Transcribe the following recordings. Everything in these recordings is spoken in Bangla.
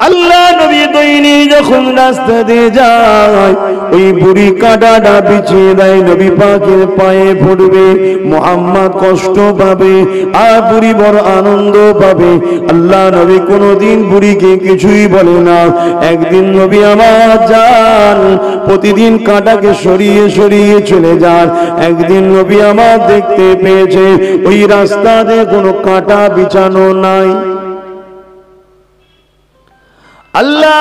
আল্লাহ নবী দৈনিক যখন রাস্তা দিয়ে যায় ওই বুড়ি কাঁটাটা বিছিয়ে দেয় নবী পাকের পায়ে পড়বে, মুহাম্মদ কষ্ট পাবে আর বুড়ি বড় আনন্দ পাবে। আল্লাহ নবী কোনোদিন বুড়িকে কিছুই বলে না। একদিন নবী আমার যান প্রতিদিন কাঁটাকে সরিয়ে সরিয়ে চলে যান। একদিন নবী আমার দেখতে পেয়েছে ওই রাস্তাতে কোনো কাঁটা বিছানো নাই। আল্লাহ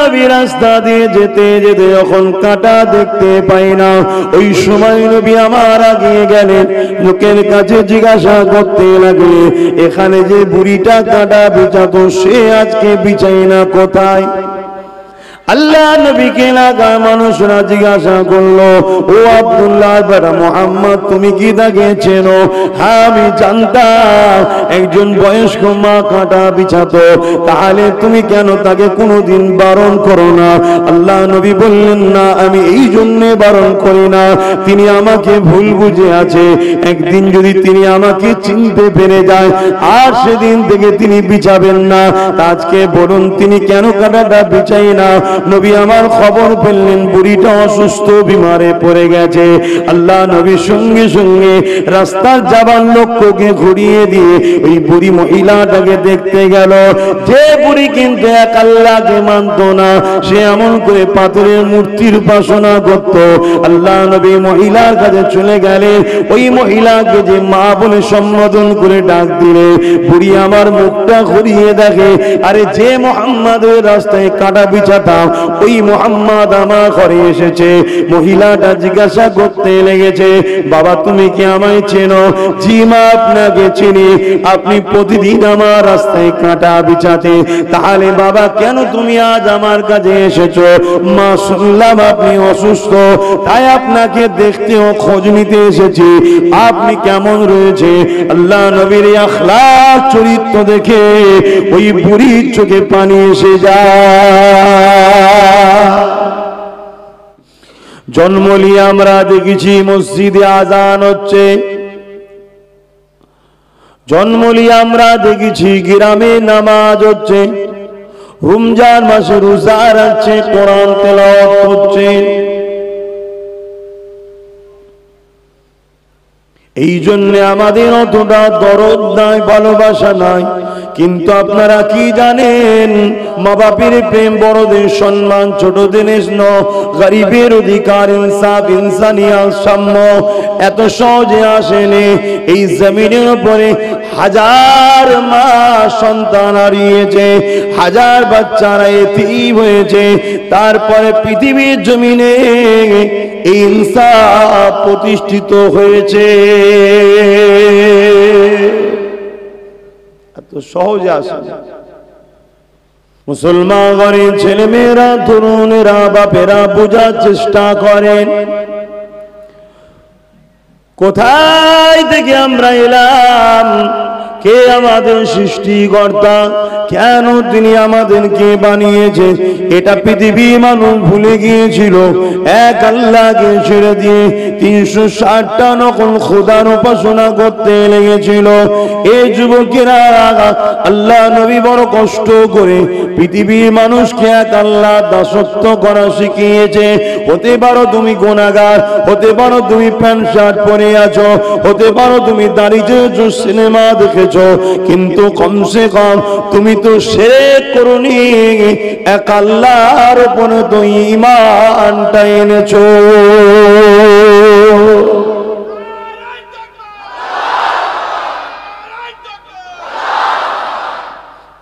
নবী রাস্তা দিয়ে যেতে যেতে যখন কাঁটা দেখতে পাই না, ওই সময় নবী আমার আগিয়ে গেলেন, লোকের কাছে জিজ্ঞাসা করতে লাগলেন, এখানে যে বুড়িটা কাঁটা বিছাতো সে আজকে বিছাই না কোথায়? আল্লাহ নবীকে লাগা মানুষরা জিজ্ঞাসা করলো, ও আব্দুল্লাহ বেটা মুহাম্মদ, তুমি কি তাকে চেনো? হ্যাঁ আমি জানতাম একজন বয়স্ক মা কাঁটা বিছাতো, তাহলে তুমি কেন তাকে কোনোদিন বারণ করো না? আল্লাহ নবী বললেন, না আমি এই জন্য বারণ করি না, তিনি আমাকে ভুল বুঝে আছে। একদিন যদি তিনি আমাকে চিনতে পেরে যায় আর সেদিন থেকে তিনি বিছাবেন না। আজকে বলুন তিনি কেন কাঁটাটা বিছাই না? নবী আমার খবর পেলেন বুড়িটা অসুস্থ, বিমারে পড়ে গেছে। আল্লাহ নবী সঙ্গে সঙ্গে রাস্তার যাবার লোককে ঘুরিয়ে দিয়ে ওই বুড়ি মহিলাটাকে দেখতে গেল। যে বুড়ি কিন্তু এক আল্লাহকে মানত না, সে এমন করে পাথরের মূর্তির উপাসনা করত। আল্লাহ নবী মহিলার কাছে চলে গেলেন, ওই মহিলাকে যে মা বলে সম্বোধন করে ডাক দিলে বুড়ি আমার মুখটা ঘুরিয়ে দেখে, আরে যে মুহাম্মাদের রাস্তায় কাঁটা বিছাতাম ওই মুহাম্মদ আমার ঘরে এসেছে। মহিলাটা জিজ্ঞাসা করতে লেগেছে, বাবা তুমি কি আমায় চেনো? জি মা আপনাকে চিনি, আপনি প্রতিদিন আমার রাস্তায় কাঁটা বিছাতে, তাহলে বাবা কেন তুমি আজ আমার কাছে এসেছো? মা শুনলাম আপনি অসুস্থ, তাই আপনাকে দেখতে ও খোঁজ নিতে এসেছি, আপনি কেমন রয়েছে? আল্লাহ নবীর আখলাক চরিত্র দেখে ওই বুড়ির চোখে পানি এসে যায়। জন্মলি আমরা দেখেছি মসজিদে আজান হচ্ছে, জন্মলি আমরা দেখেছি গ্রামে নামাজ হচ্ছে, রমজান মাসে রোজা রাখছে, কোরআন তেলাওয়াত করছে। এই জন্য আমাদের অতটা দরদ নাই, ভালোবাসা নাই। কিন্তু আপনারা কি জানেন, মা বাপের প্রেম, বড়দের সম্মান, ছোটদের স্নেহ, গরিবের অধিকার, ইনসাফ, ইনসানিয়াত, সাম্য এত সহজে আসেনি। এই জমিনের উপরে হাজার মা সন্তান হারিয়েছে, হাজার বাচ্চারা এতিম হয়েছে, তারপরে পৃথিবীর জমিনে ইনসাফ প্রতিষ্ঠিত হয়েছে। এত সহজে আসে মুসলমান ঘরের ছেলে মেয়েরা, তরুণেরা, বাপেরা বোঝার চেষ্টা করেন কোথায় থেকে আমরা এলাম, কে আমাদের সৃষ্টিকর্তা, কেন তিনি আমাদেরকে বানিয়েছে। এটা পৃথিবীর মানুষ ভুলে গিয়েছিল। এক আল্লাহকে ছেড়ে দিয়ে 360টা নকল খোদার উপাসনা করতে লেগেছিল। এই যুবকেরা আল্লাহ নবী বড় কষ্ট করে পৃথিবীর মানুষকে এক আল্লাহ দাসত্ব করা শিখিয়েছে। হতে পারো তুমি গুনাহগার, হতে পারো তুমি প্যান্ট শার্ট পরে আছো, হতে পারো তুমি দাঁড়িয়ে সিনেমা দেখে, কিন্তু কমসে কম তুমি তো শিরক করনি, এক আল্লাহর উপরে তো ঈমানটা এনেছো।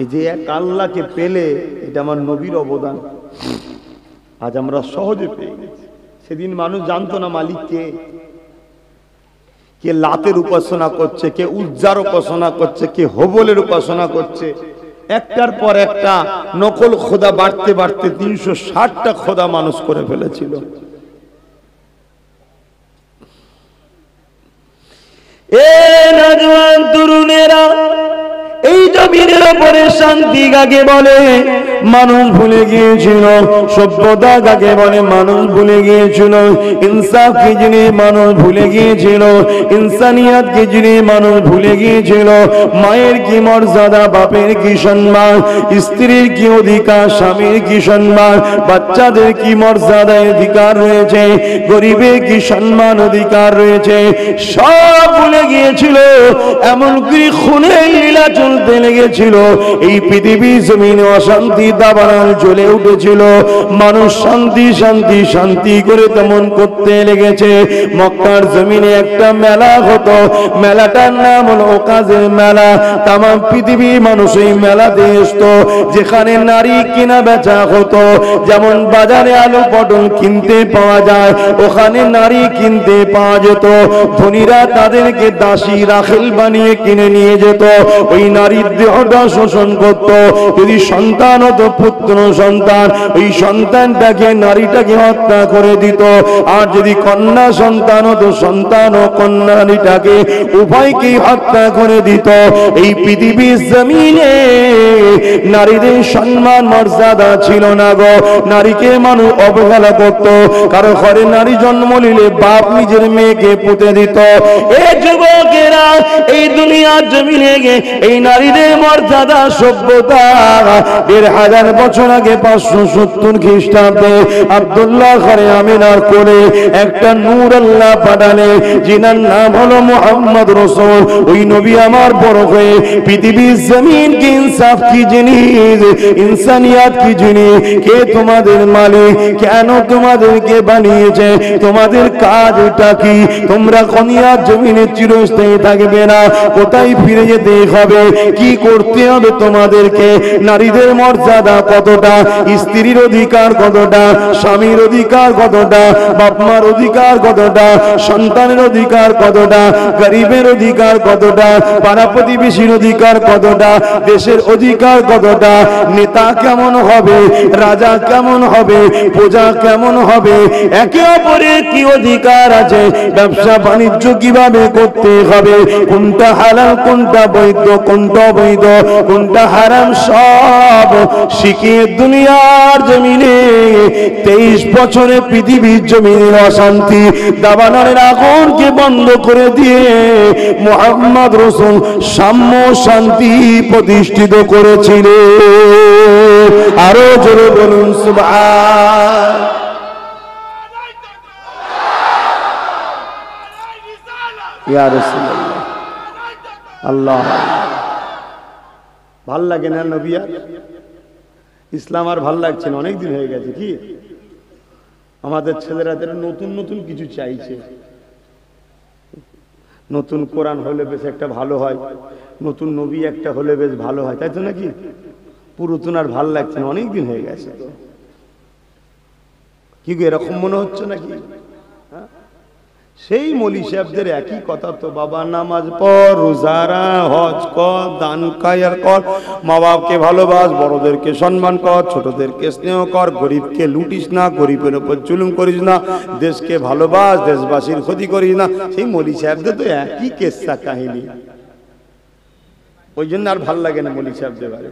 এই যে এক আল্লাহকে পেলে, এটা আমার নবীর অবদান। আজ আমরা সহজে পেয়ে গেছি। সেদিন মানুষ জানতো না মালিককে। কে লাতের উপাসনা করছে, কে উজ্জার উপাসনা করছে, কে হবলের উপাসনা করছে। একটার পর একটা নকল খোদা বাড়তে বাড়তে 360টা খোদা মানুষ করে ফেলেছিল। এ নওজোয়ান তরুণেরা, এই জমিনের উপরে শান্তি কাকে বলে? মানুষ ভুলে গিয়েছিল সভ্যতা কাকে বলে মানুষ ভুলে গিয়েছিল ইনসাফ কি জিনিস মানুষ ভুলে গিয়েছিল ইনসানিয়াত কি জিনিস মানুষ ভুলে গিয়েছিল মায়ের কি মর্যাদা বাপের কি সম্মান স্ত্রীর কি অধিকার স্বামীর কি সম্মান বাচ্চাদের কি মর্যাদা অধিকার রয়েছে গরিবের কি সম্মান অধিকার রয়েছে সব ভুলে গিয়েছিল এমনকি খুনের লীলা চলতে লেগেছিল এই পৃথিবী জমিনে অশান্তি দাবানল জ্বলে উঠেছিল মানুষ শান্তি শান্তি শান্তি করে তেমন করতে লেগেছে মক্কার জমিনে একটা মেলা হতো মেলাটার নাম হলো ওকাজের মেলা তাম পৃথিবী মানুষ এই মেলাতে আসতো যেখানে নারী কেনা বেচা হতো যেমন বাজারে আলু পটল কিনতে পাওয়া যায় ওখানে নারী কিনতে পাওয়া যেত ধনীরা তাদেরকে দাসী রাখেল বানিয়ে কিনে নিয়ে যেত ওই নারীর দেহটা শোষণ করত যদি সন্তান হতো পুত্র সন্তান ওই সন্তানটাকে নারীটাকে হত্যা করে দিত আর যদি কন্যা সন্তান হতো সন্তান ও কন্যা নারীটাকে উভয়কেই হত্যা করে দিত এই পৃথিবীর জমিনে নারীদের সম্মান মর্যাদা ছিল না গো নারীকে মানুষ অবহেলা করত কারো ঘরে নারী জন্ম নিলে বাপ নিজের মেয়েকে পুঁতে দিত এই যুবকেরা এই দুনিয়ার জমিনে এই নারীদের মর্যাদা সভ্যতা ১৫০০ বছর আগে 570 খ্রিস্টাব্দে আব্দুল্লাহ ঘরে আমিনার কোলে একটা নূর আল্লাহ পাঠালে যিনার নাম হলো মুহাম্মদ রাসূল ওই নবী আমার বড় হয়ে পৃথিবীর জমিন কি ইনসাফ কি জিনিস ইনসানিয়াত কি জিনিস কে তোমাদের মালিক কেন তোমাদেরকে বানিয়েছে তোমাদের কাজটা কি তোমরা দুনিয়ার জমিনে চিরস্থায়ী থাকবে না কোথায় ফিরে যেতে হবে কি করতে হবে তোমাদেরকে নারীদের মর্যাদা কতটা স্ত্রীর অধিকার কতটা স্বামীর অধিকার কতটা বাপমার অধিকার কতটা সন্তানের অধিকার কতটা গরিবের অধিকার কতটা পাড়া প্রতিবেশীর অধিকার কতটা দেশের অধিকার কতটা নেতা কেমন হবে রাজা কেমন হবে প্রজা কেমন হবে একে অপরের কি অধিকার আছে ব্যবসা বাণিজ্য কিভাবে করতে হবে কোনটা হালাল কোনটা বৈধ কোনটা অবৈধ কোনটা হারাম সব শিখিয়ে দুনিয়ার জমিনে 23 বছরে পৃথিবীর জমিনের অশান্তি দাবানলের আগুনকে বন্ধ করে দিয়ে মুহাম্মদ রাসূল সাম্য শান্তি প্রতিষ্ঠিত করেছিলেন আরো জোরে বলুন সুবহান ইয়া রাসূলুল্লাহ আল্লাহ ভাল লাগে না নবী আর ইসলাম আর ভাল লাগছে না অনেকদিন হয়ে গেছে কি আমাদের ছেলেরা নতুন নতুন কিছু চাইছে নতুন কোরআন হলে বেশ একটা ভালো হয় নতুন নবী একটা হলে বেশ ভালো হয় তাই তো নাকি পুরাতন আর ভাল লাগছে না অনেকদিন হয়ে গেছে কি এরকম মনে হচ্ছে নাকি সেই মৌলী সাহেবদের একই কথা তো বাবা নামাজ পড় রোজারা হজ কর দান কায়ার কর মা বাপকে ভালোবাস বড়দেরকে সম্মান কর ছোটদেরকে স্নেহ কর গরিবকে লুটিস না গরিবের উপর জুলুম করিস না দেশকে ভালোবাস দেশবাসীর ক্ষতি করিস না সেই মৌলী সাহেবদের তো একই কেসা কাহিনী ওই জন্য আর ভাল লাগে না মৌলী সাহেবদের বারে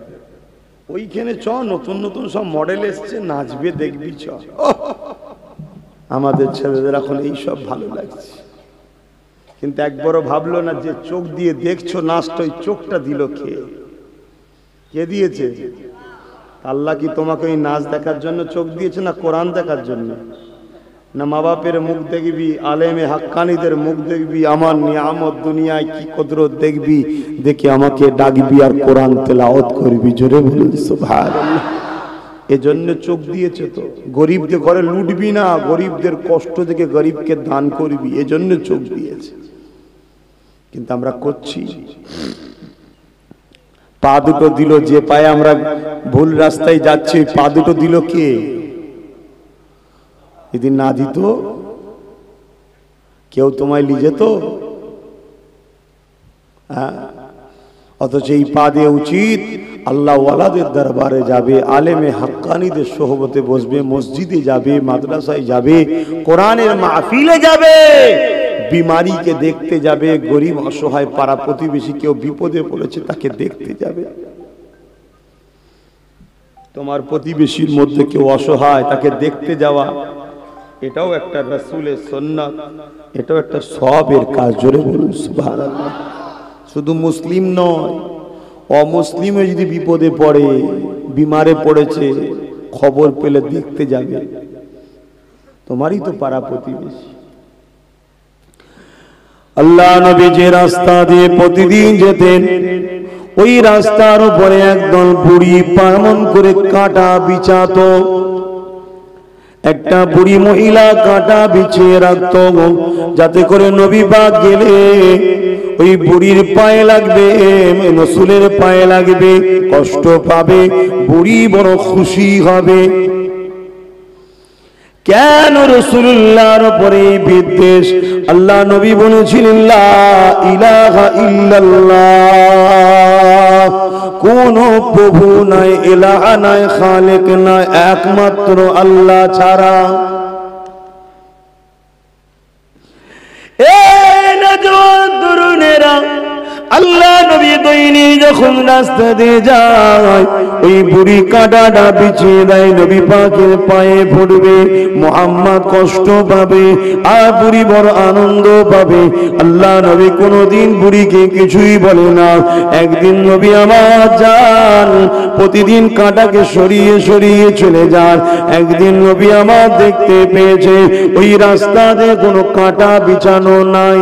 ওইখানে চ নতুন নতুন সব মডেল এসছে নাচবে দেখবি চ আমাদের ছেলেদের এখন এই সব ভালো লাগছে কিন্তু একবারও ভাবলো না যে চোখ দিয়ে দেখছো নাচটা ওই চোখটা দিল কে দিয়েছে আল্লাহ কি তোমাকে ওই নাচ দেখার জন্য চোখ দিয়েছে না কোরআন দেখার জন্য না মা বাপের মুখ দেখবি আলেমে হাক্কানীদের মুখ দেখবি আমার নিয়ামত দুনিয়ায় কি কুদরত দেখবি দেখে আমাকে ডাকবি আর কোরআন তেলাওয়াত করবি জোরে বলুন সুবহানাল্লাহ এজন্য চোখ দিয়েছে তো গরিবদের ঘরে লুটবি না গরিবদের কষ্ট দেখে গরিবকে দান করবি এজন্য চোখ দিয়েছে কিন্তু আমরা করছি পা দুটো দিল যে পায়ে আমরা ভুল রাস্তায় যাচ্ছি পা দুটো দিল কে যদি না দিত কেউ তোমায় লিজে তো অথচ এই পা দিয়ে উচিত আল্লাহ ওয়ালাদের দরবারে যাবে আলেমে হাক্কানীদের সোহবতে বসবে মসজিদে যাবে মাদ্রাসায় যাবে কোরআনের মাহফিলে যাবে বিমারিকে দেখতে যাবে গরিব অসহায় পাড়া প্রতিবেশী কেউ বিপদে পড়েছে তাকে দেখতে যাবে তোমার প্রতিবেশীর মধ্যে কেউ অসহায়, তাকে দেখতে যাওয়া, এটাও একটা রাসূলের সুন্নাত, এটাও একটা সওয়াবের কাজ। জোরে বলুন সুবহানাল্লাহ। শুধু মুসলিম নয়, অমুসলিমে যদি বিপদে পড়ে, বিমারে পড়েছে, খবর পেলে দেখতে যাবে, তোমারই তো পাড়া প্রতিবেশী। আল্লাহ নবী যে রাস্তা দিয়ে প্রতিদিন যেতেন, ওই রাস্তার উপরে একদল বুড়ি পামন করে কাঁটা বিছাতো। একটা বুড়ি মহিলা কাঁটা বিছিয়ে রাখতো, যাতে করে নবী পাক গেলে ওই বুড়ির পায়ে লাগবে, রাসূলের পায়ে লাগবে, কষ্ট পাবে, বুড়ি বড় খুশি হবে। কেন রাসূলুল্লাহর উপরে বিদ্বেষ? আল্লাহ নবী বলেছিলেন লা ইলাহা ইল্লাল্লাহ, কোন প্রভু নাই, ইলাহা নাই, খালেক নাই, একমাত্র আল্লাহ ছাড়া। এই নওজোয়ান তরুণেরা, আল্লাহ নবী দৈনিক যখন রাস্তা দিয়ে যায়, ওই বুড়ি কাঁটাটা বিছিয়ে দেয়, নবী পাকের পায়ে পড়বে, মুহাম্মদ কষ্ট পাবে আর বুড়ি বড় আনন্দ পাবে। আল্লাহ নবী কোনোদিন বুড়িকে কিছুই বলে না। একদিন নবী আমার যান প্রতিদিন কাঁটাকে সরিয়ে সরিয়ে চলে যান। একদিন নবী আমার দেখতে পেয়েছে ওই রাস্তাতে কোনো কাঁটা বিছানো নাই।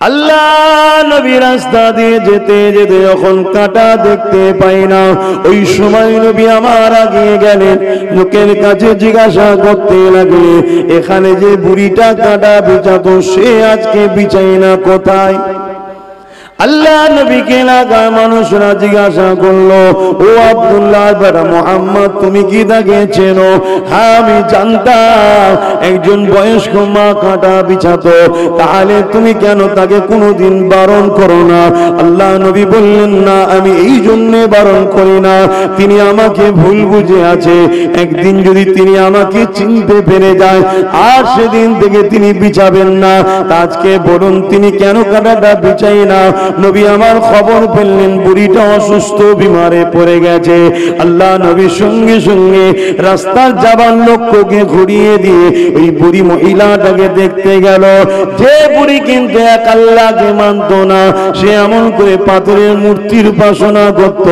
আল্লাহ নবী রাস্তা দিয়ে যেতে যেতে যখন কাঁটা দেখতে পাই না, ওই সময় নবী আমার আগিয়ে গেলেন, লোকের কাছে জিজ্ঞাসা করতে লাগলেন, এখানে যে বুড়িটা কাঁটা বিছাতো সে আজকে বিছাই না কোথায়? আল্লাহ নবীকে লাগা মানুষরা জিজ্ঞাসা করলো, ও আব্দুল্লাহ বেটা মুহাম্মদ, তুমি কি তাকে চেনো? হ্যাঁ আমি জানতাম, একজন বয়স্ক মা কাঁটা বিছাতো, তাহলে তুমি কেন তাকে কোনোদিন বারণ করো না? আল্লাহ নবী বললেন, না, আমি এই জন্য বারণ করি না, তিনি আমাকে ভুল বুঝে আছে। একদিন যদি তিনি আমাকে চিনতে পেরে যায় আর সেদিন থেকে তিনি বিছাবেন না। আজকে বলুন তিনি কেন কাঁটাটা বিছাই না? নবী আমার খবর পেলেন বুড়িটা অসুস্থ, বিমারে পড়ে গেছে। আল্লাহ নবী সঙ্গে সঙ্গে রাস্তার যাবার লোককে ঘুরিয়ে দিয়ে ওই বুড়ি মহিলাটাকে দেখতে গেল। যে বুড়ি কিন্তু এক আল্লাহকে মানত না, সে এমন করে পাথরের মূর্তির উপাসনা করত।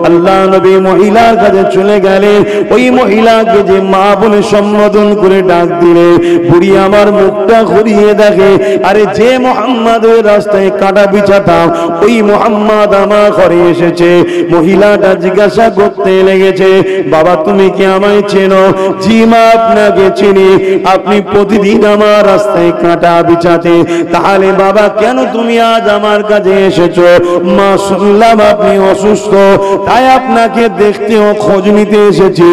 আল্লাহ নবী মহিলার কাছে চলে গেলেন, ওই মহিলাকে যে মা বলে সম্বোধন করে ডাক দিলে, বুড়ি আমার মুখটা ঘুরিয়ে দেখে, আরে যে মুহাম্মাদের রাস্তায় কাঁটা বিছাতাম ওই মুহাম্মদ আমার ঘরে এসেছে। মহিলাটা জিজ্ঞাসা করতে লেগেছে, বাবা তুমি কি আমায় চেনো? জি মা, আপনাকে চিনি, আপনি প্রতিদিন আমার রাস্তায় কাঁটা বিছাতে, তাহলে বাবা কেন তুমি আজ আমার কাছে এসেছো? মা শুনলাম আপনি অসুস্থ, তাই আপনাকে দেখতে ও খোঁজ নিতে এসেছি,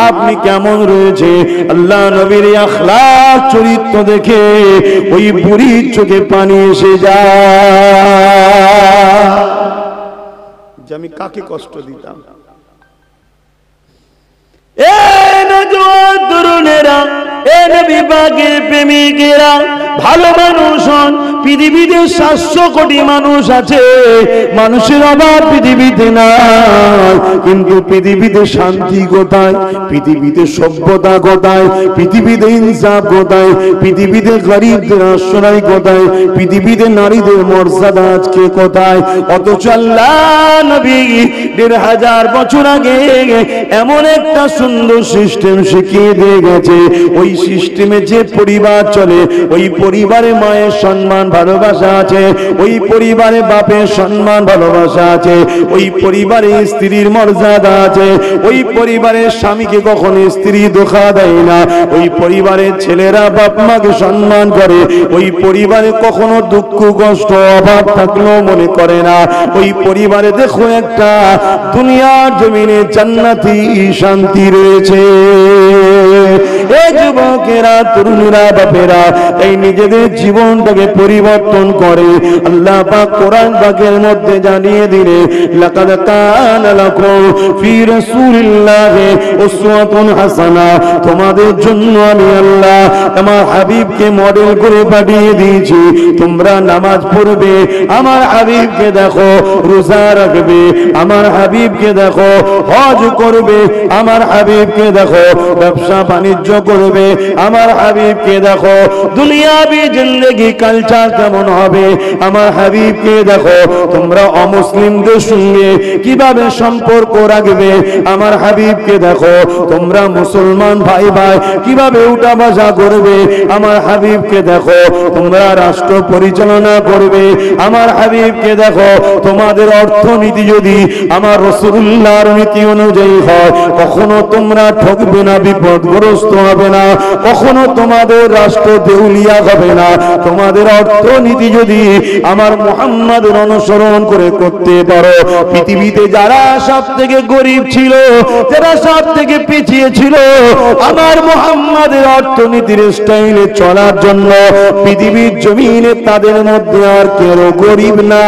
আপনি কেমন রয়েছে? আল্লাহ নবীর আখলাক চরিত্র দেখে ওই বুড়ির চোখে পানি এসে যায় যে আমি কাকে কষ্ট দিতাম। এ নওজোয়ান তরুণেরা, এ নবী পাকের প্রেমিকেরা, ভালো মানুষ হন। পৃথিবীতে 700 কোটি মানুষ আছে, মানুষের অভাব পৃথিবীতে নাই, কিন্তু পৃথিবীতে শান্তি কোথায়? পৃথিবীতে সভ্যতা কোথায়? পৃথিবীতে ইনসাফ কোথায়? পৃথিবীতে গরিবদের আশ্রয় কোথায়? পৃথিবীতে নারীদের মর্যাদা আজকে কোথায়? অথচ আল্লাহ নবী 1500 বছর আগে এমন একটা সুন্দর সিস্টেম শিখিয়ে দিয়ে গেছে। ওই সিস্টেমে যে পরিবার চলে, ওই পরিবারে মায়ের সম্মান ভালোবাসা আছে, ওই পরিবারে বাপের সম্মান ভালোবাসা আছে, ওই পরিবারে স্ত্রীর মর্যাদা আছে, ওই পরিবারের স্বামীকে কখনো স্ত্রী ধোঁকা দেয় না, ওই পরিবারের ছেলেরা বাপ মাকে সম্মান করে, ওই পরিবারে কখনো দুঃখ কষ্ট অভাব থাকলেও মনে করে না। ওই পরিবারে দেখো একটা দুনিয়ার জমিনে জান্নাতি শান্তি রয়েছে। এই যুবকেরা, তরুণরা, বাপেরা, এই নিজেদের জীবনটাকে পরিবর্তন করে আল্লাহ পাক কোরআন পাকের মধ্যে জানিয়ে দিলে লাকাদ কানা লাকুম ফি রাসূলিল্লাহি উসওয়াতুন হাসানা, তোমাদের জন্য আমি আল্লাহ আমার হাবিবকে মডেল করে পাঠিয়ে দিয়েছি। তোমরা নামাজ পড়বে, আমার হাবিবকে দেখো, রোজা রাখবে, আমার হাবিবকে দেখো, হজ করবে, আমার হাবিবকে দেখো, ব্যবসা বাণিজ্য করবে, আমার হাবিবকে দেখো, দুনিয়াবি জিন্দেগি কালচার কেমন হবে, আমার হাবিবকে দেখো। তোমরা অমুসলিমদের সঙ্গে কিভাবে সম্পর্ক রাখবে, আমার হাবিবকে দেখো। তোমরা মুসলমান ভাই ভাই কিভাবে উঠা বসা করবে, আমার হাবিবকে দেখো। তোমরা রাষ্ট্র পরিচালনা করবে, আমার হাবিবকে দেখো। তোমাদের অর্থনীতি যদি আমার রাসূলুল্লাহর নীতি অনুযায়ী হয়, কখনো তোমরা ঠকবে না, বিপদগ্রস্ত হবে না, কখনো তোমাদের রাষ্ট্র দেউলিয়া হবে না। তোমাদের অর্থনীতি যদি আমার মুহাম্মাদের অনুসরণ করে করতে পারো, পৃথিবীতে যারা সব থেকে গরিব ছিল, যারা সব থেকে পিছিয়ে ছিল, আমার মুহাম্মাদের অর্থনীতির স্টাইলে চলার জন্য পৃথিবীর জমিনে তাদের মধ্যে আর কেউ গরিব না,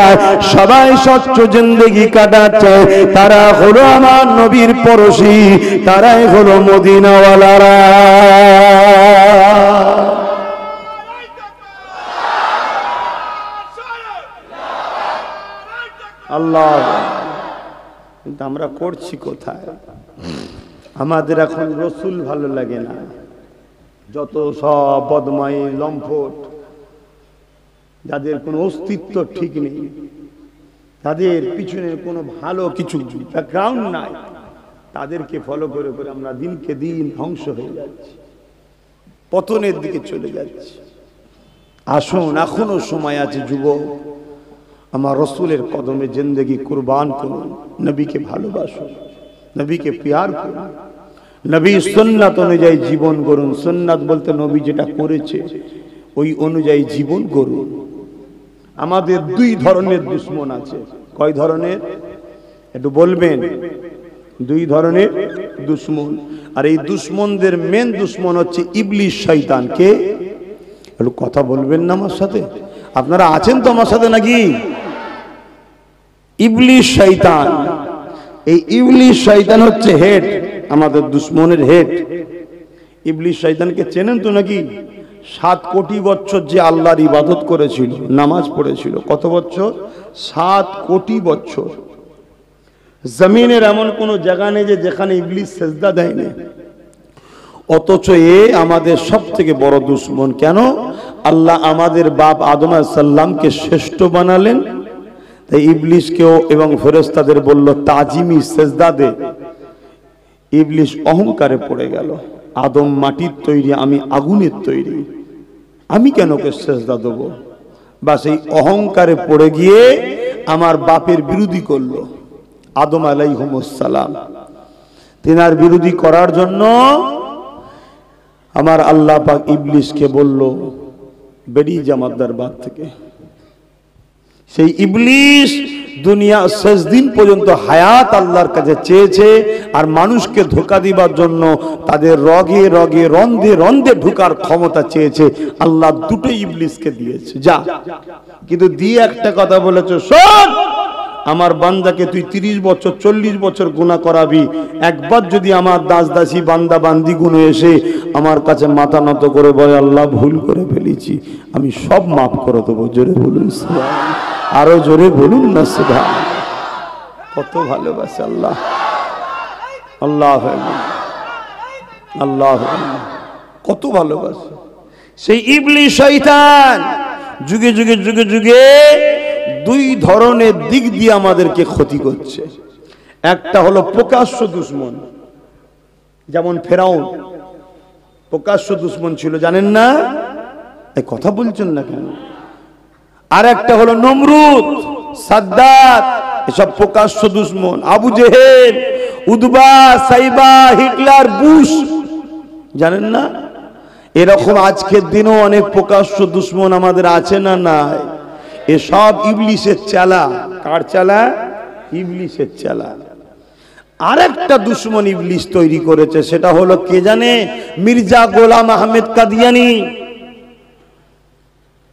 সবাই স্বচ্ছ জিন্দেগি কাটাচ্ছে। তারা হলো আমার নবীর পড়শি, তারাই হলো মদিনাওয়ালারা। আল্লাহ, কিন্তু আমরা করছি কোথায়? আমাদের এখন রসুল ভালো লাগে না, যত সব বদমাই লম্পট, যাদের কোনো অস্তিত্ব ঠিক নেই, তাদের পিছনে কোনো ভালো কিছু ব্যাকগ্রাউন্ড নাই, তাদেরকে ফলো করে করে আমরা দিনকে দিন ধ্বংস হয়ে যাচ্ছি, পতনের দিকে চলে যাচ্ছি। আসুন, এখনো সময় আছে যুবক, আমার রসুলের কদমে জিন্দেগি কুরবান করুন, নবীকে ভালোবাসুন, নবীকে প্যার করুন, নবী সুন্নাত অনুযায়ী জীবন করুন। সুন্নাত বলতে নবী যেটা করেছে ওই অনুযায়ী জীবন করুন। আমাদের দুই ধরনের দুশ্মন আছে। কয় ধরনের? একটু বলবেন। দুই ধরনের দুশ্মন, আর এই দুশ্মনদের মেন দুশ্মন হচ্ছে ইবলিস শয়তান। কে? একটু কথা বলবেন না আমার সাথে? আপনারা আছেন তো আমার সাথে নাকি? ইবলিস শয়তান, এই ইবলিস শয়তান হচ্ছে হেড, আমাদের দুশ্মনের হেড। ইবলিস শয়তানকে চেনেন তো নাকি? 7 কোটি বছর যে আল্লাহর ইবাদত করেছিল, নামাজ পড়েছিল, কত বছর? 7 কোটি বছর। জমিনের এমন কোন জায়গা নেই যে যেখানে ইবলিস সেজদা দেয়নি, অথচ এ আমাদের সব থেকে বড় দুশ্মন। কেন? আল্লাহ আমাদের বাপ আদম আলাইহিস সালামকে শ্রেষ্ঠ বানালেন, তাই ইবলিসকেও এবং ফেরেশতাদের বলল তাজিমি সেজদা দে। ইবলিস অহংকারে পড়ে গেল, আদম মাটির তৈরি, আমি আগুনের তৈরি, আমি কেন ওকে সেজদা দেব? বাস এই অহংকারে পড়ে গিয়ে আমার বাপের বিরোধী করলো আদম আলাইহিস সালাম। তিনার বিরোধী করার জন্য আমার আল্লাহ পাক ইবলিসকে বলল বেরিয়ে যা আমার দরবার থেকে। সেই ইবলিস দুনিয়া শেষ দিন পর্যন্ত হায়াত আল্লাহর কাছে চেয়েছে, আর মানুষকে ধোঁকা দিবার জন্য তাদের রগে রগে রন্ধে রন্ধে ঢুকার ক্ষমতা চেয়েছে। আল্লাহ দুটোই ইবলিসকে দিয়েছে, যা। কিন্তু দিয়ে একটা কথা বলেছে, শোন, আমার বান্দাকে তুই 30 বছর 40 বছর গুনাহ করাবি, একবার যদি আমার দাস দাসী বান্দা বান্দি গুণ এসে আমার কাছে মাথা নত করে বলে আল্লাহ ভুল করে ফেলেছি, আমি সব মাফ করে দেবো। জোরে বলুন সুবহানাল্লাহ, আরো জোরে বলুন না সুবহানাল্লাহ। কত ভালোবাসে আল্লাহ, আল্লাহ আল্লাহ, কত ভালোবাসে। সেই ইবলিস শয়তান যুগে যুগে যুগে যুগে দুই ধরনের দিক দিয়ে আমাদেরকে ক্ষতি করছে। একটা হলো প্রকাশ্য দুশ্মন, যেমন ফেরাউন প্রকাশ্য দুশ্মন ছিল, জানেন না? এই কথা বলছেন না কেন? আর একটা হলো নমরুদ, সাদ্দাত, এসব প্রকাশ্য দুশ্মন। আবু জেহেল, উদবা, সাইবা, হিটলার, বুশ, জানেন না? এরকম আজকের দিনও অনেক প্রকাশ্য দুশ্মন আমাদের আছে না নাই? এসব ইবলিসের চালা। কার চালা? ইবলিসের চালা। আরেকটা দুশ্মন ইবলিস তৈরি করেছে, সেটা হলো কে জানে? মির্জা গোলাম আহমেদ কাদিয়ানি।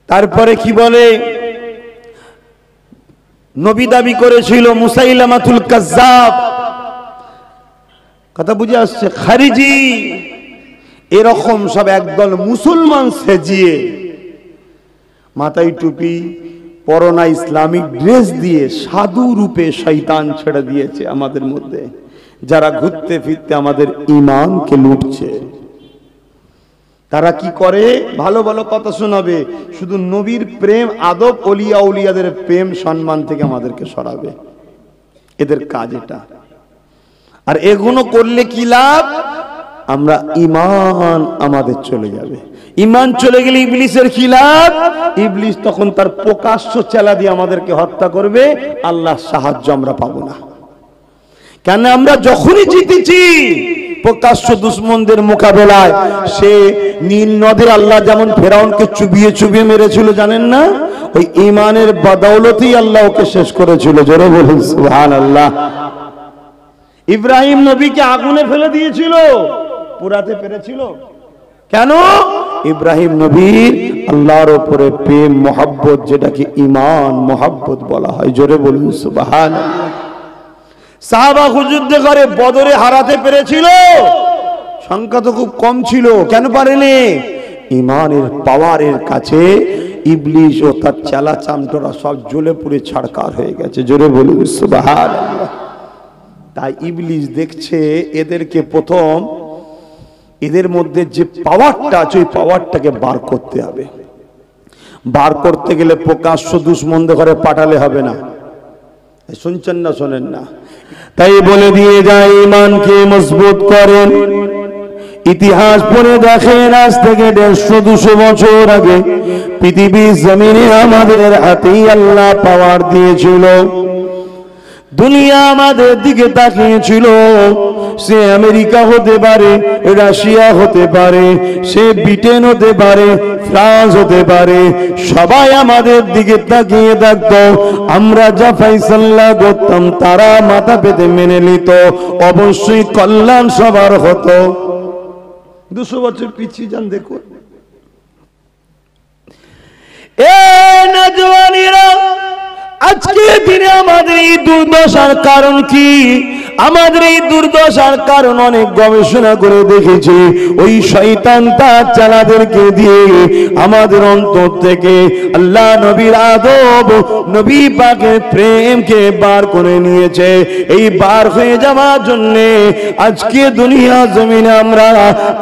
তারপরে কি বলে, নবী দাবি করেছিল মুসাইলামাতুল কাজ্জাব, কথা বুঝে আসছে, খারিজি, এরকম সব একদল মুসলমান সেজিয়ে মাথায় টুপি পরনা ইসলামিক ড্রেস দিয়ে সাধু রূপে শয়তান ছেড়ে দিয়েছে আমাদের মধ্যে, যারা ঘুরতে ফিরতে আমাদের ঈমানকে লুটছে। তারা কি করে? ভালো ভালো কথা শোনাবে, শুধু নবীর প্রেম আদব ওলিয়া উলিয়াদের প্রেম সম্মান থেকে আমাদেরকে সরাবে, এদের কাজ এটা। আর এগুলো করলে কি লাভ? আমরা ঈমান আমাদের চলে যাবে। ঈমান চলে গেলে ইবলিসের কি লাভ? ইবলিস তখন তার প্রকাশ্য চেলা দিয়ে আমাদেরকে হত্যা করবে, আল্লাহর সাহায্য আমরা পাবো না। কেন? আমরা যখনই জিতেছি প্রকাশ্য দুশ্মনদের মোকাবেলায়, সে নীল নদের আল্লাহ যেমন ফেরাউনকে চুবিয়ে চুবিয়ে মেরেছিল জানেন না, ওই ঈমানের বদৌলতেই আল্লাহ ওকে শেষ করেছিল। জোরে বলুন সুবহানাল্লাহ। ইব্রাহিম নবীকে আগুনে ফেলে দিয়েছিল, পুরাতে পেরেছিল কেন? ইব্রাহিম নবীর আল্লাহর উপরে প্রেম মোহাব্বত, যেটাকে ঈমান মোহাব্বত বলা হয়। জোরে বলুন সুবহানাল্লাহ। সাহাবা যুদ্ধে করে বদরে হারাতে পেরেছিল, সংখ্যা তো খুব কম ছিল, কেন পারেনি? ঈমানের পাওয়ারের কাছে ইবলিস ও তার চালা চামটোরা সব জ্বলে পুড়ে ছাড়কার হয়ে গেছে। জোরে বলুন সুবহানাল্লাহ। তাই ইবলিস দেখছে এদেরকে প্রথম, এদের মধ্যে যে পাওয়ারটা আছে ওই পাওয়ারটাকে বার করতে হবে। বার করতে গেলে প্রকাশ্য দুশ্মনদের ঘরে পাঠালে হবে না। শুনছেন না? শোনেন না? তাই বলে দিয়ে যায় ঈমানকে মজবুত করেন। ইতিহাস পড়ে দেখেন, আজ থেকে 150-200 বছর আগে পৃথিবীর জমিনে আমাদের হাতেই আল্লাহ পাওয়ার দিয়েছিল। দুনিয়া আমাদের দিকে তাকিয়েছিল। সে আমেরিকা হতে পারে, রাশিয়া হতে পারে, সে ব্রিটেন হতে পারে, ফ্রান্স হতে পারে, সবাই আমাদের দিকে তাকিয়ে থাকতো। আমরা যা ফাইসাল্লা করতাম তারা মাথা পেতে মেনে নিত, অবশ্যই কল্যাণ সবার হতো। 200 বছর পিছিয়ে যান, দেখুন। আজকে দিনে আমাদের এই দুর্দশার কারণ কি? আমাদের এই দুর্দশার কারণ অনেক গবেষণা করে দেখেছি, ওই শয়তান তার চালাদেরকে দিয়ে আমাদের অন্তর থেকে আল্লাহ নবীর আদব, নবী পাকের প্রেমকে বার করে নিয়েছে। এই বার হয়ে যাওয়ার জন্যে আজকে দুনিয়া জমিনে আমরা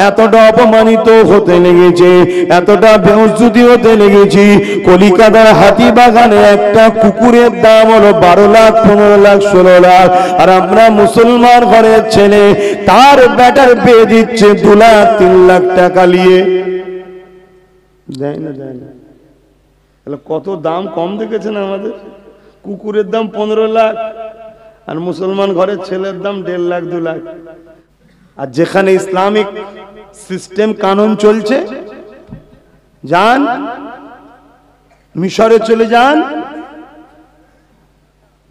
এতটা অপমানিত হতে লেগেছে, এতটা বেহুজ্জুতি হতে লেগেছি। কলিকাতার হাতিবাগানে একটা কুকুরের দাম হলো 12 লাখ, 15 লাখ, 16 লাখ, আর আমরা মুসলমান ঘরের ছেলে তার ব্যাটার পেয়ে দিচ্ছে 2 লাখ, 3 লাখ টাকা নিয়ে। দেয় না? দেয় না? কত দাম কম দেখেছেন আমাদের? কুকুরের দাম 15 লাখ, আর মুসলমান ঘরের ছেলের দাম 1.5 লাখ, 2 লাখ। আর যেখানে ইসলামিক সিস্টেম কানুন চলছে, যান মিশরে চলে যান,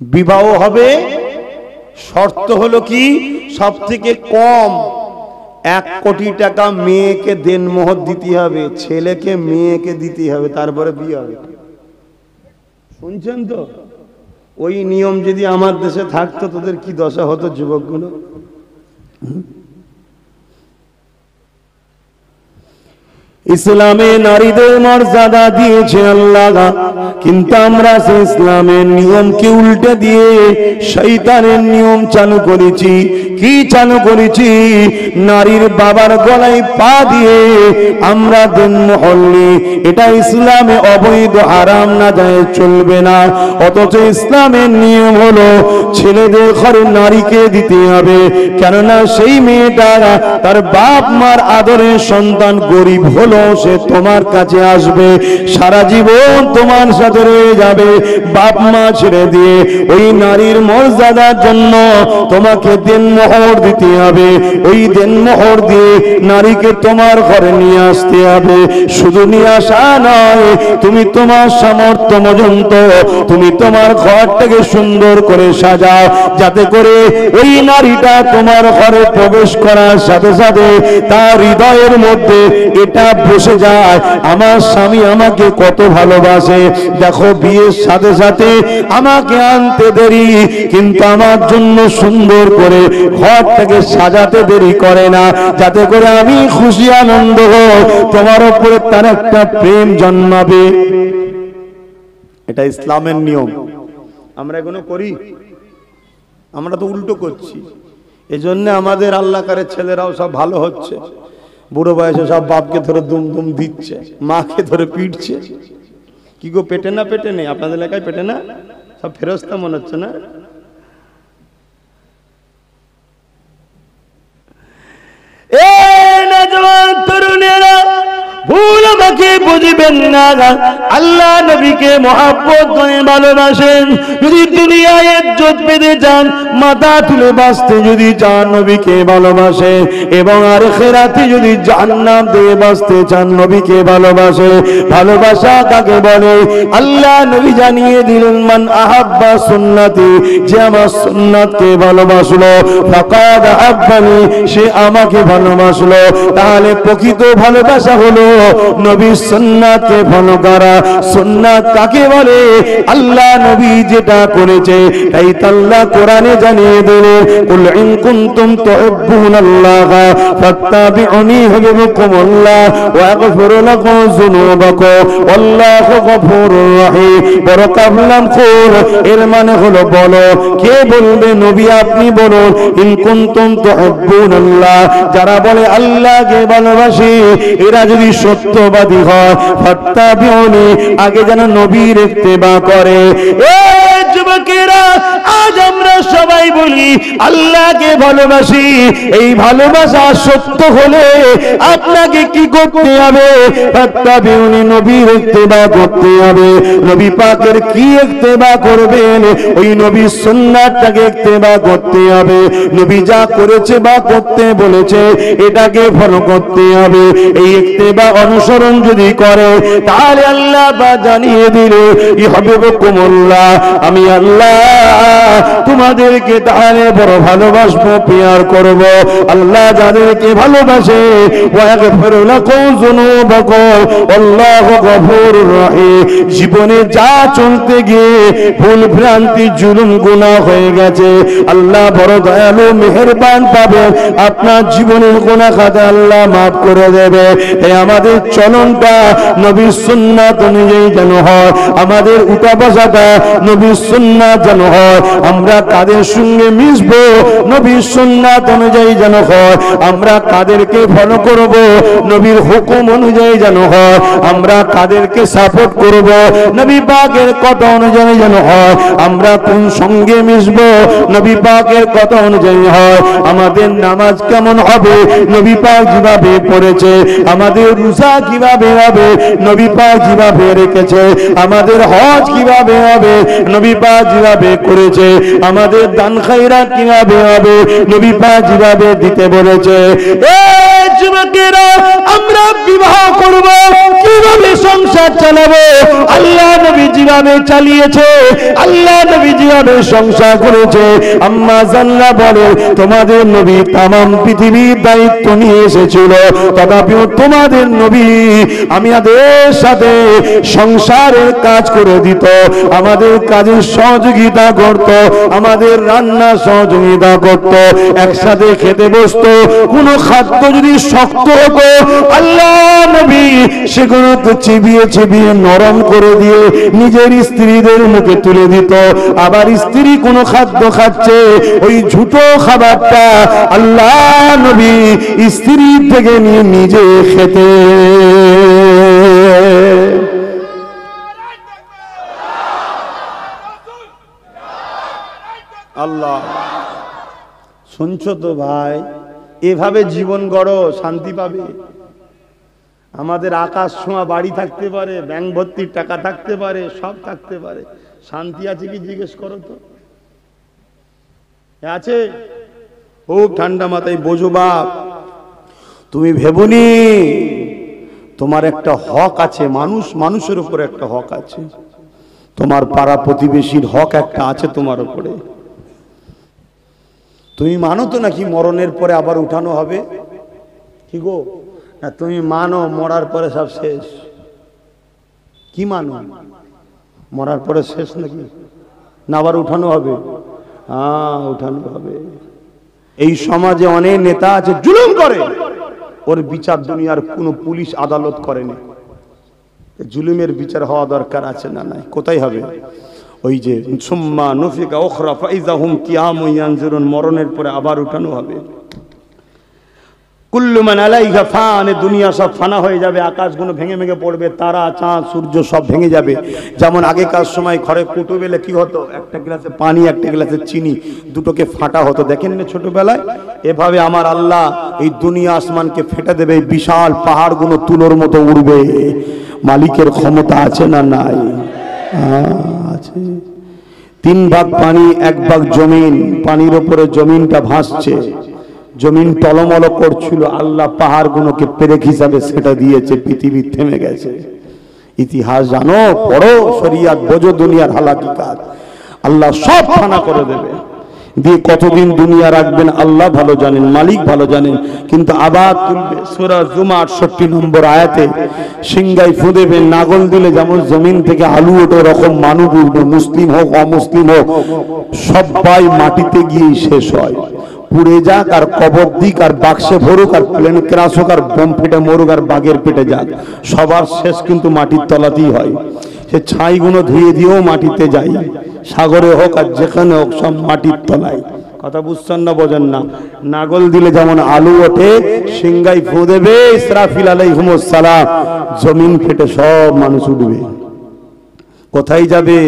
বিবাহ হবে, শর্ত হলো কি? সব থেকে কম 1 কোটি টাকা মেয়েকে দেনমোহর দিতে হবে, ছেলেকে মেয়েকে দিতে হবে, তারপরে বিয়ে হবে। শুনছেন তো? ওই নিয়ম যদি আমার দেশে থাকতো তোদের কি দশা হতো যুবকগুলো? ইসলামে নারীদের মর্যাদা দিয়েছে আল্লাহ, কিন্তু আমরা সেই ইসলামের নিয়মকে উল্টে দিয়ে শয়তানের নিয়ম চালু করেছি। কি চালু করেছি? নারীর বাবার গলায় পা দিয়ে আমরা দেনমোহর নিই। এটা ইসলামে অবৈধ, হারাম, না যায়, চলবে না। অথচ ইসলামের নিয়ম হলো ছেলেদের ঘরে নারীকে দিতে হবে, কেননা সেই মেয়েটা তার বাপ মার আদরের সন্তান, গরিব হলো হলো সে তোমার কাছে আসবে, সারা জীবন তোমার সাথে রয়ে যাবে। বাপ মা ছেড়ে দিয়ে ওই নারীর মর্যাদার জন্য তোমাকে দেনমোহর দিতে হবে। ওই দেনমোহর দিয়ে নারীকে তোমার ঘরে নিয়ে আসতে হবে। শুধু নিয়ে আসা নয়, তুমি তোমার সামর্থ্য পর্যন্ত তুমি তোমার ঘরটাকে সুন্দর করে সাজাও, যাতে করে ওই নারীটা তোমার ঘরে প্রবেশ করার সাথে সাথে তার হৃদয়ের মধ্যে এটা বসে যায়, আমার স্বামী আমাকে কত ভালোবাসে। দেখো, বিয়ের সাথে সাথে আমাকে আনতে দেরি, কিন্তু আমার জন্য সুন্দর করে ঘরটাকে সাজাতে দেরি করে না, যাতে করে আমি খুশি আনন্দ হই, তোমার উপরে তার একটা প্রেম জন্মাবে। এটা ইসলামের নিয়ম। আমরা এগুলো করি? আমরা তো উল্টো করছি। এজন্য আমাদের আল্লাহকারের ছেলেরাও সব ভালো হচ্ছে। বুড়ো বয়সে সব বাপকে ধরে দুম দুম দিচ্ছে, মাকে ধরে পিটছে। কি গো, পেটে না? পেটে নেই আপনাদের এলাকায়? পেটে না? সব ফেরস্তা মনে হচ্ছে না? তরুণেরা ভুল আমাকে বুঝবেন না, আল্লাহ নবীকে মহব্বত করে ভালোবাসেন। যদি দুনিয়ায় ইজ্জত পেতে চান, মাথা তুলে বাঁচতে যদি চান, নবীকে ভালোবাসে। এবং আখিরাতে যদি জান্নাত দিয়ে বাঁচতে চান, নবীকে ভালোবাসে। ভালোবাসা কাকে বলে? আল্লাহ নবী জানিয়ে দিলেন, মান আহাব্বা সুন্নতি, যে আমার সুন্নাতকে ভালোবাসলো, ফাকাদ আহাব্বানি, সে আমাকে ভালোবাসলো। তাহলে প্রকৃত ভালোবাসা হলো নবীর সুন্নাতকে ফলো করা। সুন্নাত কাকে বলে? আল্লাহ নবী যেটা করেছে তাই আল্লাহ কোরআনে জানিয়ে দিলেন, কুল ইন কুনতুম তুহিব্বুনাল্লাহ ফাত্তাবিউনি ইউহিব্বুকুমুল্লাহ ওয়া ইয়াগফির লাকুম যুনুবাকুম ওয়াল্লাহু গফুরুর রহিম। বড় কাবলাম কুল, এর মানে হলো বলো। কে বলবে? নবী আপনি বলুন। ইন কুনতুম তুহিব্বুনাল্লাহ, যারা বলে আল্লাহকে ভালোবাসি, এরা যদি সত্যবাদী হয়, ফাত্তাবিউনি, আগে যেন নবীর ইত্তেবা করে। এ যুবকেরা, আজ আমরা সবাই বলি আল্লাহকে ভালোবাসি। এই ভালোবাসা সত্য হলে আপনাকে কি করতে হবে? ফাত্তাবিউনি, নবীর ইত্তেবা করতে হবে। নবী পাকের কি ইত্তেবা করবেন? ওই নবীর সুন্নাতটাকে ইত্তেবা করতে হবে। নবী যা করেছে বা করতে বলেছে, এটাকে ফলো করতে হবে। এই ইত্তেবা অনুসরণ যদি করে, তাহলে আল্লাহ বা জানিয়ে দিল, ইউহিব্বুকুমুল্লাহ, আমি আল্লাহ তোমাদেরকে তাহলে বড় ভালোবাসবো, প্যার করব। আল্লাহ যাদেরকে ভালোবাসে, ওয়া ইয়াগফির লাকুম যুনুবাকুম আল্লাহু গফুরুর রহিম। জীবনে যা চলতে গিয়ে ভুল ভ্রান্তি জুলুম গুনাহ হয়ে গেছে, আল্লাহ বড় দয়ালু মেহেরবান পাবেন, আপনার জীবনের গুনাহ খাতা আল্লাহ মাফ করে দেবে। তাই আমাদের চলনটা নবীর সুন্নাত অনুযায়ী যেন হয়, আমাদের উঠা বসাটা নবীর সুন্নাত যেন হয়, আমরা কাদের সঙ্গে মিশবো নবীর সুন্নাত অনুযায়ী যেন হয়, আমরা কাদেরকে ফলো করব নবীর হুকুম অনুযায়ী যেন হয়, আমরা কাদেরকে সাপোর্ট করব নবী পাকের কথা অনুযায়ী যেন হয়, আমরা কোন সঙ্গে মিশবো নবী পাকের কথা অনুযায়ী হয়। আমাদের নামাজ কেমন হবে? নবী পাক যেভাবে পড়েছে। আমাদের রোজা কিভাবে হবে? নবী পাক যেভাবে রেখেছে। আমাদের হজ কিভাবে হবে? নবী পাক যেভাবে করেছে। আমাদের দান খায়রাত কিভাবে হবে? নবী পাক যেভাবে দিতে বলেছে। এই যুবকেরা, আমরা বিবাহ করব, কিভাবে সংসার চালাবো? আল্লাহ নবী যেভাবে চালিয়েছে, আল্লাহ নবী যেভাবে সংসার করেছে। আম্মা জান্নাহ বলে, তোমাদের নবী তামাম পৃথিবীর দায়িত্ব নিয়ে এসেছিল, তথাপিও তোমাদের নবী আমাদের সাথে সংসারের কাজ করে দিত, আমাদের কাজে সহযোগিতা করত, আমাদের রান্না সহযোগিতা করত, একসাথে খেতে বসতো। কোন খাদ্য যদি শক্ত হতো, আল্লাহ নবী সেগুলো তো চিবিয়ে চিবিয়ে নরম করে দিয়ে নিজের স্ত্রীদের মুখে তুলে দিত। আবার স্ত্রী কোন খাদ্য খাচ্ছে, ওই ঝুটো খাবারটা আল্লাহ নবী স্ত্রী থেকে নিয়ে নিজে খেতে। আল্লাহ, শুনছো তো ভাই? এভাবে জীবন গড়ো, শান্তি পাবে। আমাদের আকাশ ছোঁয়া বাড়ি থাকতে পারে, ব্যাংক ভর্তির টাকা থাকতে পারে, সব থাকতে পারে, শান্তি আছে কি জিজ্ঞেস করো তো? আছে? খুব ঠান্ডা মাথায় বোঝো বাপ, তুমি ভেবনি তোমার একটা হক আছে, মানুষের উপরে একটা হক আছে, তোমার পাড়া প্রতিবেশীর হক একটা আছে তোমার উপরে। তুমি মানো তো নাকি মরণের পরে আবার উঠানো হবে? কি গো, না তুমি মানো মরার পরে সব শেষ? কি মানো, মরার পরে শেষ নাকি? না আবার উঠানো হবে? হ্যাঁ উঠানো হবে। এই সমাজে অনেক নেতা আছে জুলুম করে, ওর বিচার দুনিয়ার কোনো পুলিশ আদালত করেনি। জুলুমের বিচার হওয়া দরকার আছে না? নাই। কোথায় হবে? ওই যে সুম্মা নুফিকা উখরা ফাইযা হুম কিয়ামুন ইয়ানজুরুন, মরণের পরে আবার উঠানো হবে। কুল্লু মান আলাইহা ফান, দুনিয়া সব ফানা হয়ে যাবে, আকাশগুলো ভেঙে ভেঙে পড়বে, তারা চাঁদ সূর্য সব ভেঙে যাবে। যেমন আগেকার সময় ঘরে কুটু বেলে কি হতো, একটা গ্লাসে পানি একটা গ্লাসে চিনি দুটোকে ফাটা হতো, দেখেন না ছোটবেলায়? এভাবে আমার আল্লাহ এই দুনিয়া আসমানকে ফেটে দেবে, বিশাল পাহাড়গুলো তুলোর মতো উড়বে। মালিকের ক্ষমতা আছে না নাই? আছে। 3 ভাগ পানি 1 ভাগ জমিন, পানির উপরে জমিনটা ভাসছে, জমিন টলমল করছিল, আল্লাহ পাহাড়গুলোকে পেরেক হিসাবে সেটা দিয়েছে, পৃথিবী থেমে গেছে। ইতিহাস জানো, পড়ো, শরিয়াত বোঝো, দুনিয়ার হালাকিকাত। আল্লাহ সব ফানা করে দেবে, দিয়ে কতদিন দুনিয়া রাখবেন আল্লাহ ভালো জানেন, মালিক ভালো জানেন, কিন্তু আবার তুলবে। সূরা জুমা 68 নম্বর আয়াতে সিংগাই ফু দেবে, নাগল দিলে যেমন জমিন থেকে আলু ওঠে, ওরকম মানুষ উঠবে, মুসলিম হোক অমুসলিম হোক সবাই মাটিতে গিয়ে শেষ হয়। পুড়ে যাক আর কবর দিক আর বাক্সে ভরুক আর প্লেন ক্রাশ হোক আর বোম ফেটে মরুক আর বাঘের পেটে যাক, সবার শেষ কিন্তু মাটির তলাতেই হয়। সে ছাইগুলো ধুয়ে দিয়েও মাটিতে যাই, সাগরে হোক আর যেখানে হোক সব মাটির তলায়। কথা বুঝছেন না বোঝেন না? নাগল দিলে যেমন আলু ওঠে, সিংগাই ফু দেবে ইসরাফিল আলাইহিমুস সালাম, জমিন ফেটে সব মানুষ উঠবে। কোথায় যাবে?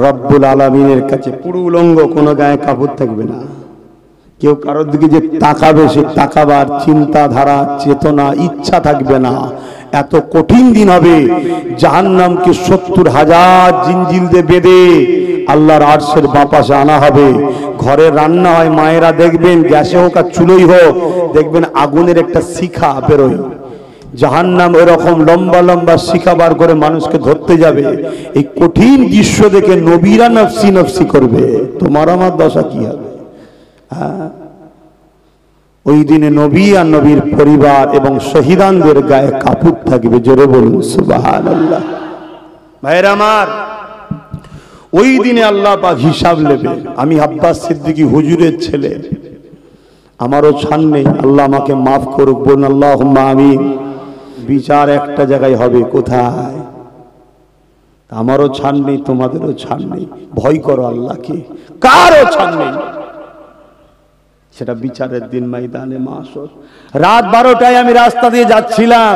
রব্বুল আলামিনের কাছে। পুরো উলঙ্গ, কোনো গায়ে কাপড় থাকবে না, কেউ কারোর দিকে যে তাকাবে সে তাকাবার চিন্তাধারা চেতনা ইচ্ছা থাকবে না। এত কঠিন দিন হবে, জাহান্নামকে 70,000 জিঞ্জিল দিয়ে বেঁধে আল্লাহর আরশের বাপাশে আনা হবে। ঘরে রান্না হয়, মায়েরা দেখবেন গ্যাসে হোক আর চুলোই হোক, দেখবেন আগুনের একটা শিখা বেরোয়। জাহান্নাম এরকম লম্বা লম্বা শিখা বার করে মানুষকে ধরতে যাবে। এই কঠিন দৃশ্য দেখে নবীরা নফসি নফসি করবে, তোমার আমার দশা কি হবে? ওই দিনে নবী আর নবীর পরিবার এবং শহীদানদের গায়ে কাপড় থাকবে। জোরে বলুন সুবহানাল্লাহ। ভাইরা আমার, ওই দিনে আল্লাহ পাক হিসাব নেবে। আমি আব্বাস সিদ্দিকী হুজুরের ছেলে, আমারও ছাড় নেই, আল্লাহ আমাকে মাফ করুক, বলুন আল্লাহুম্মা আমিন। বিচার একটা জায়গায় হবে, কোথায়? আমারও ছাড় নেই, তোমাদেরও ছাড় নেই। ভয় করো আল্লাহকে, কারও ছাড় নেই। সেটা বিচারের দিন, ময়দানে মাহশর। রাত 12টায় আমি রাস্তা দিয়ে যাচ্ছিলাম,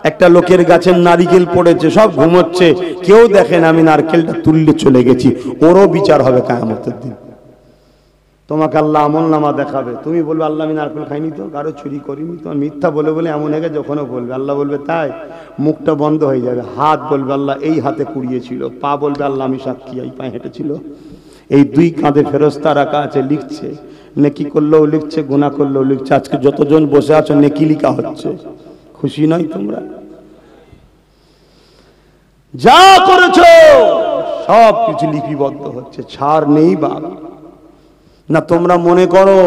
একটা লোকের গাছের নারিকেল পড়েছে, সব ঘুমোচ্ছে, কেউ দেখেন, আমি নারকেলটা তুললে চলে গেছি। ওরও বিচার হবে কিয়ামতের দিন। তোমাকে আল্লাহ আমলনামা দেখাবে, তুমি বলবে আল্লাহ আমি নারকেল খাইনি তো, কারো চুরি করিনি তো। মিথ্যা বলে বলে এমন হয়ে গেছে, যখনও বলবে আল্লাহ বলবে তাই, মুখটা বন্ধ হয়ে যাবে। হাত বলবে আল্লাহ এই হাতে কুড়িয়েছিল, পা বলবে আল্লাহ আমি সাক্ষী এই পায়ে হেঁটেছিল। এই 2 কাঁধে ফেরেশতা রাখা আছে, লিখছে, নেকি করলেও লিখছে, গুনাহ করলেও লিখছে। আজকে যতজন বসে আছো নেকি লিখা হচ্ছে, খুশি নয় তোমরা? যা করেছো সব কিছু লিপিবদ্ধ হচ্ছে, ছাড় নেই বাপ। না তোমরা মনে করো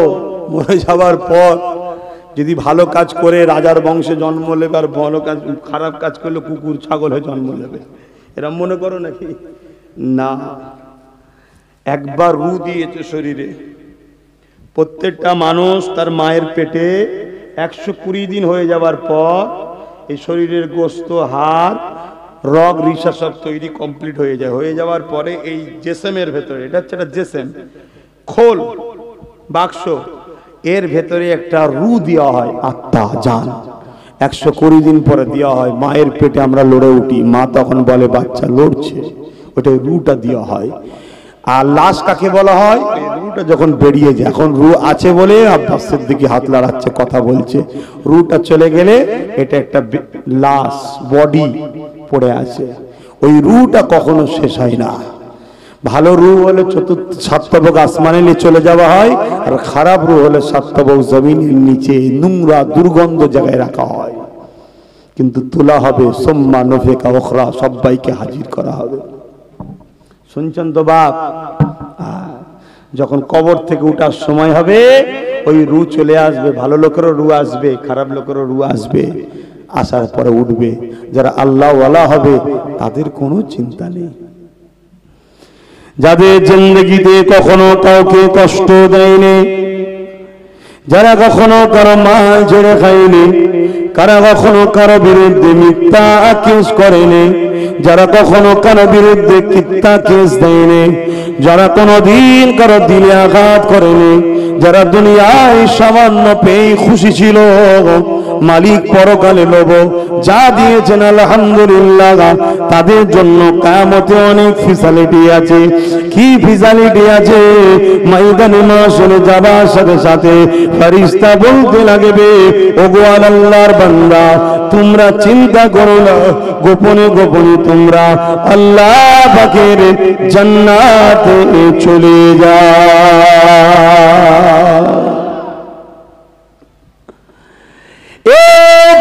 মরে যাওয়ার পর যদি ভালো কাজ করে রাজার বংশে জন্ম নেবে, আর ভালো কাজ খারাপ কাজ করলে কুকুর ছাগল হয়ে জন্ম নেবে, এরম মনে করো নাকি? না, একবার রূহ দিয়েছে শরীরে। প্রত্যেকটা মানুষ তার মায়ের পেটে 120 দিন হয়ে যাওয়ার পর এই শরীরের গোস্ত, হাড়, রগ, রিসা সব তৈরি কমপ্লিট হয়ে যায়। হয়ে যাওয়ার পরে এই জেসেমের ভেতরে, এটা হচ্ছে একটা জেসেম, খোল বাক্স, এর ভেতরে একটা রূহ দেওয়া হয়, আত্মা জান। 120 দিন পরে দেওয়া হয়। মায়ের পেটে আমরা লড়ে উঠি, মা তখন বলে বাচ্চা লড়ছে, ওটা রূহটা দেওয়া হয়। আর লাশ কাকে বলা হয়? রুটা যখন বেরিয়ে যায়, এখন রু আছে বলে আব্বাস সিদ্দিকী হাত লাড়াচ্ছে, কথা বলছে। রুটা চলে গেলে এটা একটা লাশ, বডি পড়ে আছে। ওই রুটা কখনো শেষ হয় না। ভালো রু হলে চতুর্থ সাতবক আসমানে নিয়ে চলে যাওয়া হয়, আর খারাপ রু হলে সাতবক জমিনের নিচে নোংরা দুর্গন্ধ জায়গায় রাখা হয়। কিন্তু তোলা হবে সোম্মা নফেকা ওখরা, সবাইকে হাজির করা হবে। শুনছেন তো বাপ? যখন কবর থেকে উঠার সময় হবে, ওই রু চলে আসবে। ভালো লোকেরও রু আসবে, খারাপ লোকেরও রু আসবে। আসার পরে উঠবে। যারা আল্লাহ ওয়ালা হবে তাদের কোনো চিন্তা নেই। যাদের জিন্দেগিতে কখনো কাউকে কষ্ট দেয়নি, যারা কখনো কারো মাল ছেড়ে খায়নি, কারা কখনো কারো বিরুদ্ধে মিথ্যা কেস করেনি, যারা কখনো কারো বিরুদ্ধে মিথ্যা কেস দেয়নি, যারা কোনোদিন কারো দিলে আঘাত করেনি, যারা দুনিয়ায় সামান্য পেয়ে খুশি ছিল, মালিক পরকালে লোভ যা দিয়েছেন আলহামদুলিল্লাহ, তাদের জন্য কিয়ামতে অনেক ফ্যাসিলিটি আছে। কি ফ্যাসিলিটি আছে? ময়দানে মাশরে যাবার সাথে সাথে ফেরেশতা বলতে লাগবে, ওগো আল্লাহর বান্দা, তোমরা চিন্তা করো না, গোপনে গোপনে তোমরা আল্লাহ পাকের জান্নাতে চলে যাও।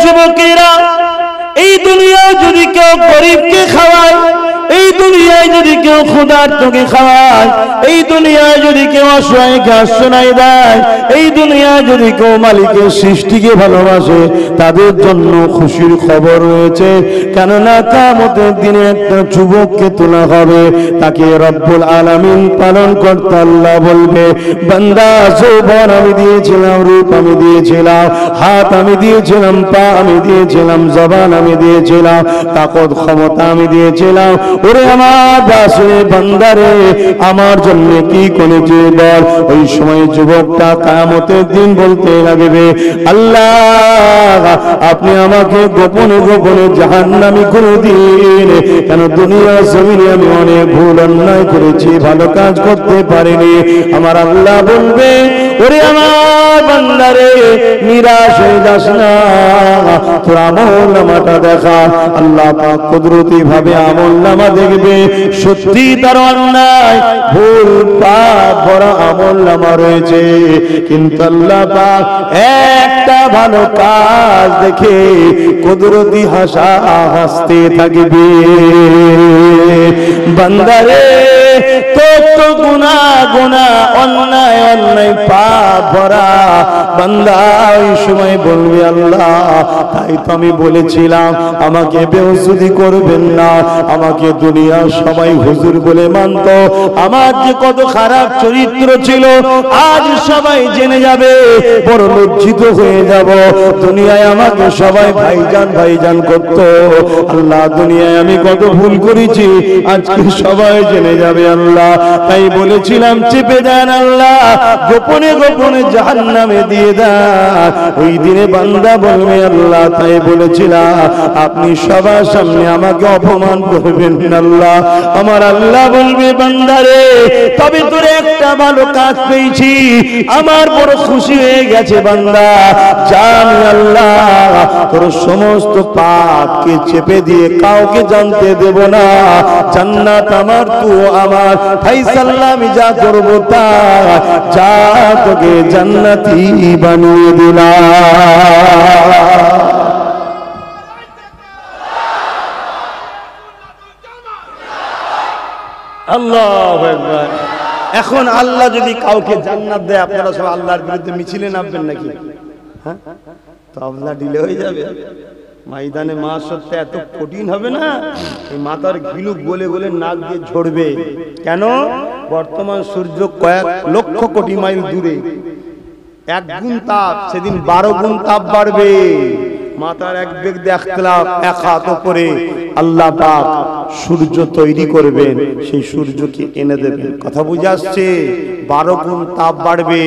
যুবকেরা, এই দুনিয়ায় যদি কেউ গরিবকে খাওয়ায়, এই দুনিয়ায় যদি কেউ ক্ষুধার্তকে খাওয়ায়, এই দুনিয়ায় যদি কেউ অসহায়কে আশ্রয় দেয়, এই দুনিয়ায় যদি কেউ মালিকের সৃষ্টিকে ভালোবাসে, তাদের জন্য খুশির খবর রয়েছে। কেননা কিয়ামতের দিনে একটা যুবককে তোলা হবে, তাকে রব্বুল আলামিন পালন করতে আল্লাহ বলবে, বান্দা যৌবন আমি দিয়েছিলাম, রূপ আমি দিয়েছিলাম, হাত আমি দিয়েছিলাম, পা আমি দিয়েছিলাম, জবান আমি দিয়েছিলাম, তাকত ক্ষমতা আমি দিয়েছিলাম। ওরে আমার দাসরে বান্দারে, আমার জন্য কি করেছে বল? ওই সময় যুবকটা কিয়ামতের দিন বলতে লাগবে, আল্লাহ আপনি আমাকে গোপনে গোপনে জাহান্নামী করে দিন। কেন দুনিয়া জমিনে আমি অনেক ভুল অন্যায় করেছি, ভালো কাজ করতে পারিনি। আমার আল্লাহ বলবে, ওরে আমার বান্দারে, নিরাশ হয়ে যাস না, তোর আমলনামাটা দেখা। আল্লাহ পাক কুদরতি ভাবে আমলনামা দেখবে, সত্যি তার অন্যায় ভুল পাপ ভরা আমলনামা রয়েছে, কিন্তু আল্লাহ পাক একটা ভালো কাজ দেখে কুদরতি হাসা হাসতে থাকবে। বান্দারে, তোর তো গুনাহ গুনাহ, অন্যায় অন্যায় পাপ ভরা। বান্দা ওই সময় বলবে, আল্লাহ তাই তো আমি বলেছিলাম আমাকে বেহুসুদি করবেন না, আমাকে দুনিয়ার সবাই হুজুর বলে মানত, আমার যে কত খারাপ চরিত্র ছিল আজ সবাই জেনে যাবে, বড় লজ্জিত হয়ে যাব। দুনিয়ায় আমাকে সবাই ভাইজান ভাইজান করত, আল্লাহ দুনিয়ায় আমি কত ভুল করেছি আজকে সবাই জেনে যাবে আল্লাহ। তাই বলেছিলাম চেপে দেন আল্লাহ, গোপনে গোপনে জাহান্নামে দিয়ে দেন। ওই দিনে বান্দা বলবে, আল্লাহ তাই বলেছিলাম, আপনি সবার সামনে আমাকে অপমান করবেন আল্লাহ। আমার আল্লাহ বলবে, বান্দারে তবে তোর একটা ভালো কাজ পেয়েছি, আমার বড় খুশি হয়ে গেছে বান্দা। জানি আল্লাহ তোর সমস্ত পাপকে চেপে দিয়ে কাউকে জানতে দেব না, জান্নাত আমার, তুই আমার, ফাইসাল্লাহ আমি যা করব তা, যা তোকে জান্নাতি বানিয়ে দিলাম। আল্লাহু আকবার। এখন আল্লাহ যদি কাউকে জান্নাত দেয়, আপনারা সব আল্লাহর বিরুদ্ধে মিছিলে নামবেন নাকি? হ্যাঁ, তো আল্লাহ দিলে হয়ে যাবে। ময়দানে মাশাআল্লাহ এত কঠিন হবে না, এই মাথার ঘিলু গলে গলে নাক দিয়ে ঝরবে। কেন? বর্তমান সূর্য কয়েক লক্ষ কোটি মাইল দূরে, এক গুণ তাপ, সেদিন 12 গুণ তাপ বাড়বে। মাথার এক বেগ দেখলাম, এক হাত উপরে আল্লাহ পাক সূর্য তৈরি করবেন, সেই সূর্যকে এনে দেবেন। কথা বুঝে আসছে? 12 গুণ তাপ বাড়বে,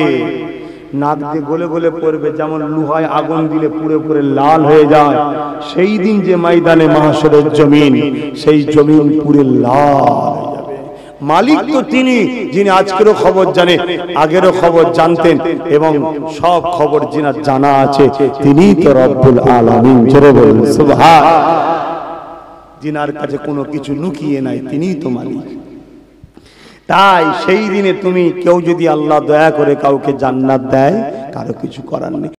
নাক দিয়ে গলে গলে পড়বে, যেমন লোহায় আগুন দিলে পুড়ে পুড়ে লাল হয়ে যায়। সেই দিন যে ময়দানে মাহশরের জমিন, সেই জমিন পুরে লাল হয়ে যাবে। মালিক তো তিনি, যিনি আজকেরও খবর জানে, আগেরও খবর জানতেন, এবং সব খবর যিনার জানা আছে তিনিই তো রব্বুল আলামিন। জোরে বলুন সুবহান। যিনার কাছে কোনো কিছু লুকিয়ে নাই, তিনিই তো মালিক। তাই সেই দিনে তুমি কেউ যদি আল্লাহ দয়া করে কাউকে জান্নাত দেয়, কারো কিছু করার নেই।